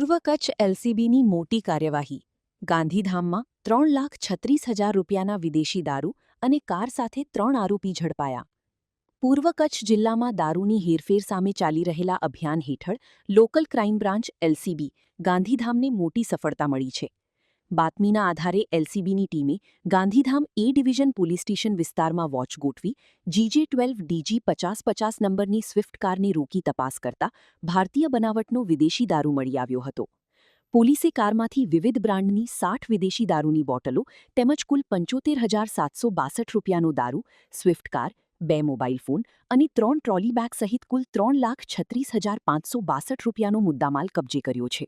પૂર્વ કચ્છ એલસીબીની મોટી કાર્યવાહી. ગાંધીધામમાં 3,36,000 રૂપિયાના વિદેશી દારૂ અને કાર સાથે 3 આરોપી ઝડપાયા. પૂર્વ કચ્છ જિલ્લામાં દારૂની હેરફેર સામે ચાલી રહેલા અભિયાન હેઠળ લોકલ ક્રાઇમ બ્રાન્ચ એલસીબી ગાંધીધામને મોટી સફળતા મળી છે. બાતમીના આધારે એલસીબીની ટીમે ગાંધીધામ એ ડિવિઝન પોલીસ સ્ટેશન વિસ્તારમાં વોચ ગોઠવી GJ12 DG 5050 નંબરની સ્વિફ્ટ કારને રોકી તપાસ કરતા ભારતીય બનાવટનો વિદેશી દારૂ મળી આવ્યો હતો. પોલીસે કારમાંથી વિવિધ બ્રાન્ડની 60 વિદેશી દારૂની બોટલો તેમજ કુલ 75,762 રૂપિયાનો દારૂ, સ્વિફ્ટ કાર, 2 મોબાઈલ ફોન અને 3 ટ્રોલી બેગ સહિત કુલ 3,36,562 રૂપિયાનો મુદ્દામાલ કબજે કર્યો છે.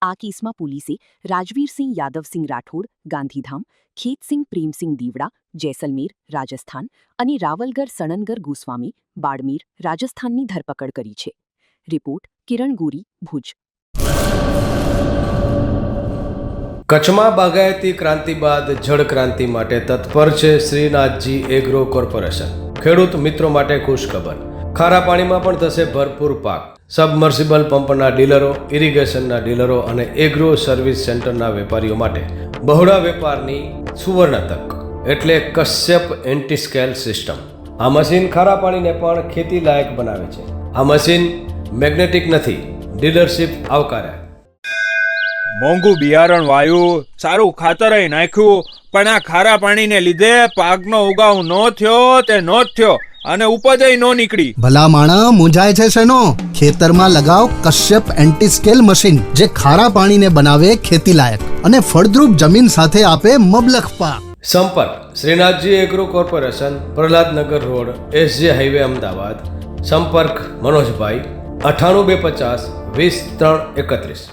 આ કેસમાં પોલીસે રાજવીરસિંહ યાદવસિંહ રાઠોડ, ગાંધીધામ, ખેતસિંહ પ્રેમસિંહ દીવડા, જેસલમેર, રાજસ્થાન અને રાવલગર સણનગર ગોસ્વામી, બાડમેર, રાજસ્થાનની ધરપકડ કરી છે. રિપોર્ટ કિરણ ગોરી, ભુજ. કચ્છમાં બાગાયતી ક્રાંતિ બાદ જળ ક્રાંતિ માટે તત્પર છે શ્રીનાથજી એગ્રો કોર્પોરેશન. ખેડૂત મિત્રો માટે ખુશખબર. ખારા પાણીમાં પણ થશે ભરપૂર પાક. સબમર્સિબલ પંપના ડીલરો, ઇરિગેશનના ડીલરો અને એગ્રો સર્વિસ સેન્ટરના વેપારીઓ માટે બહોળા વેપારની સુવર્ણ તક એટલે કશ્યપ એન્ટીસ્કેલ સિસ્ટમ. આ મશીન ખારા પાણીને પણ ખેતી લાયક બનાવે છે. આ મશીન મેગ્નેટિક નથી. ડીલરશીપ આવકાર્યા. મોંઘું બિયારણ વાયું, સારું ખાતરય નાખ્યું, પણ આ ખારા પાણીને લીધે પાકનો ઉગાવ નો થયો તે નો જ થયો અને ઉપજય નો નીકળી. ભલા માણા મૂંઝાય છે શેનો? ખેતરમાં લગાવ કશ્યપ એન્ટીસ્કેલ મશીન, જે ખારા પાણીને બનાવે ખેતી લાયક અને ફળદ્રુપ જમીન સાથે આપે મબલખ પાક. સંપર્ક Shrinathji agro corporation, Prahlad Nagar road, SJ highway, Ahmedabad. સંપર્ક મનોજભાઈ 98 250 20 3 31.